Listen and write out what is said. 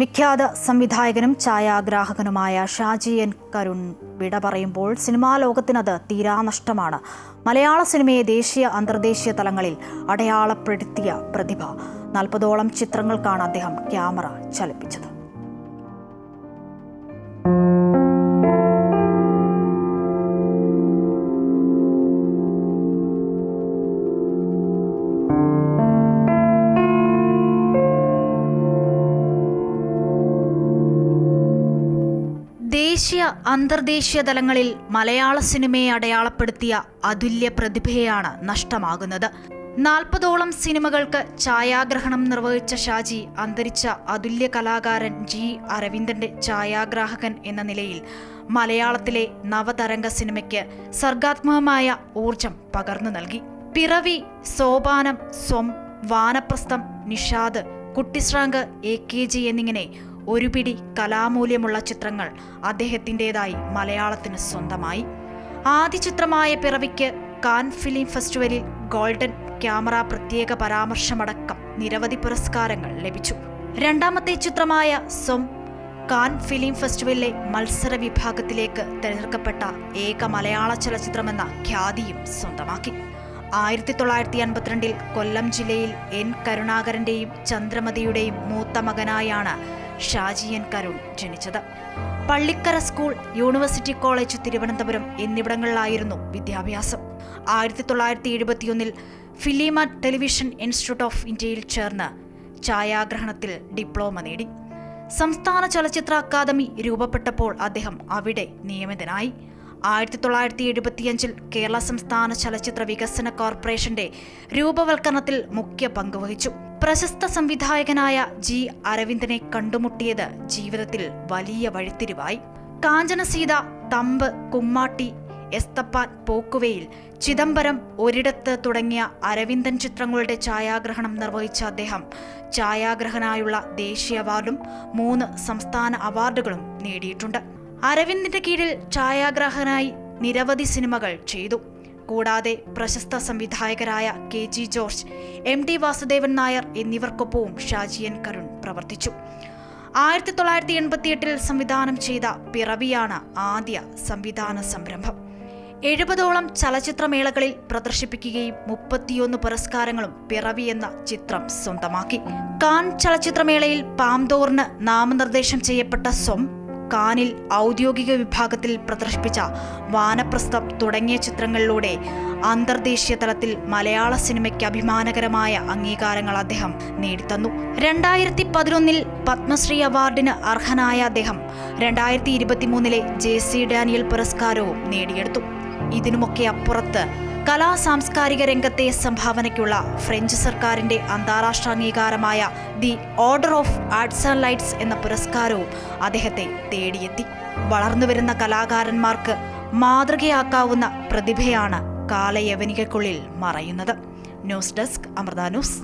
വിഖ്യാത സംവിധായകനും ഛായാഗ്രാഹകനുമായ ഷാജി എൻ കരുൺ വിട പറയുമ്പോൾ സിനിമാ ലോകത്തിനത് തീരാനഷ്ടമാണ്. മലയാള സിനിമയെ ദേശീയ അന്തർദേശീയ തലങ്ങളിൽ അടയാളപ്പെടുത്തിയ പ്രതിഭ. 40ഓളം ചിത്രങ്ങൾക്കാണ് അദ്ദേഹം ക്യാമറ ചലിപ്പിച്ചത്. ദേശീയ അന്തർദേശീയ തലങ്ങളിൽ മലയാള സിനിമയെ അടയാളപ്പെടുത്തിയ അതുല്യ പ്രതിഭയാണ് നഷ്ടമാകുന്നത്. 40ഓളം സിനിമകൾക്ക് ഛായാഗ്രഹണം നിർവഹിച്ച ഷാജി അന്തരിച്ച അതുല്യ കലാകാരൻ ജി അരവിന്ദന്റെ ഛായാഗ്രാഹകൻ എന്ന നിലയിൽ മലയാളത്തിലെ നവതരംഗ സിനിമയ്ക്ക് സർഗാത്മകമായ ഊർജം പകർന്നു നൽകി. പിറവി, സോപാനം, സ്വം, വാനപ്രസ്ഥം, നിഷാദ്, കുട്ടിശ്രാങ്ക്, AKG എന്നിങ്ങനെ ഒരു പിടി കലാമൂല്യമുള്ള ചിത്രങ്ങൾ അദ്ദേഹത്തിൻ്റെതായി മലയാളത്തിന് സ്വന്തമായി. ആദ്യ ചിത്രമായ പിറവിക്ക് കാൻ ഫിലിം ഫെസ്റ്റിവലിൽ ഗോൾഡൻ ക്യാമറ പ്രത്യേക പരാമർശമടക്കം നിരവധി പുരസ്കാരങ്ങൾ ലഭിച്ചു. രണ്ടാമത്തെ ചിത്രമായ സ്വം കാൻ ഫിലിം ഫെസ്റ്റിവലിലെ മത്സര വിഭാഗത്തിലേക്ക് തിരഞ്ഞെടുക്കപ്പെട്ട ഏക മലയാള ചലച്ചിത്രമെന്ന ഖ്യാതിയും സ്വന്തമാക്കി. 1952 കൊല്ലം ജില്ലയിൽ N കരുണാകരന്റെയും ചന്ദ്രമതിയുടെയും മൂത്ത മകനായാണ് ഷാജി എൻ കരുൺ ജനിച്ചത്. Pallikkara school, university college Thiruvananthapuram എന്നിവിടങ്ങളിലായിരുന്നു വിദ്യാഭ്യാസം. 1971 film and television institute of ഇന്ത്യയിൽ ചേർന്ന് ഛായാഗ്രഹണത്തിൽ ഡിപ്ലോമ നേടി. സംസ്ഥാന ചലച്ചിത്ര അക്കാദമി രൂപപ്പെട്ടപ്പോൾ അദ്ദേഹം അവിടെ നിയമിതനായി. 1975 കേരള സംസ്ഥാന ചലച്ചിത്ര വികസന കോർപ്പറേഷന്റെ രൂപവൽക്കരണത്തിൽ മുഖ്യ പങ്കുവഹിച്ചു. പ്രശസ്ത സംവിധായകനായ ജി അരവിന്ദനെ കണ്ടുമുട്ടിയത് ജീവിതത്തിൽ വലിയ വഴിത്തിരിവായി. കാഞ്ചനസീത, തമ്പ്, കുമ്മാട്ടി, എസ്തപ്പാൻ, പോക്കുവെയിൽ, ചിദംബരം, ഒരിടത്ത് തുടങ്ങിയ അരവിന്ദൻ ചിത്രങ്ങളുടെ ഛായാഗ്രഹണം നിർവഹിച്ച അദ്ദേഹം ഛായാഗ്രഹനായുള്ള ദേശീയ അവാർഡും 3 സംസ്ഥാന അവാർഡുകളും നേടിയിട്ടുണ്ട്. അരവിന്ദിന്റെ കീഴിൽ ഛായാഗ്രാഹകനായി നിരവധി സിനിമകൾ ചെയ്തു. കൂടാതെ പ്രശസ്ത സംവിധായകരായ KG George, MD Vasudevan Nair എന്നിവർക്കൊപ്പവും ഷാജി എൻ കരുൺ പ്രവർത്തിച്ചു. 1988 സംവിധാനം ചെയ്ത പിറവിയാണ് ആദ്യ സംവിധാന സംരംഭം. 70ഓളം ചലച്ചിത്രമേളകളിൽ പ്രദർശിപ്പിക്കുകയും 31 പുരസ്കാരങ്ങളും പിറവി എന്ന ചിത്രം സ്വന്തമാക്കി. കാൻ ചലച്ചിത്രമേളയിൽ പാംദോറിന് നാമനിർദ്ദേശം ചെയ്യപ്പെട്ട സ്വം, കാനിൽ ഔദ്യോഗിക വിഭാഗത്തിൽ പ്രദർശിപ്പിച്ച വാനപ്രസ്ഥം തുടങ്ങിയ ചിത്രങ്ങളിലൂടെ അന്തർദേശീയ തലത്തിൽ മലയാള സിനിമയ്ക്ക് അഭിമാനകരമായ അംഗീകാരങ്ങൾ അദ്ദേഹം നേടിത്തന്നു. 2011 പത്മശ്രീ അവാർഡിന് അർഹനായ അദ്ദേഹം 2023 JC ഡാനിയൽ പുരസ്കാരവും നേടിയെടുത്തു. ഇതിനുമൊക്കെ അപ്പുറത്ത് കലാ സാംസ്കാരിക രംഗത്തെ സംഭാവനയ്ക്കുള്ള ഫ്രഞ്ച് സർക്കാരിന്റെ അന്താരാഷ്ട്ര അംഗീകാരമായ the order of arts and lights എന്ന പുരസ്കാരവും അദ്ദേഹത്തെ തേടിയെത്തി. വളർന്നുവരുന്ന കലാകാരന്മാർക്ക് മാതൃകയാക്കാവുന്ന പ്രതിഭയാണ് കാലയവനികയ്ക്കുള്ളിൽ മറയുന്നത്. News desk, Amrita news.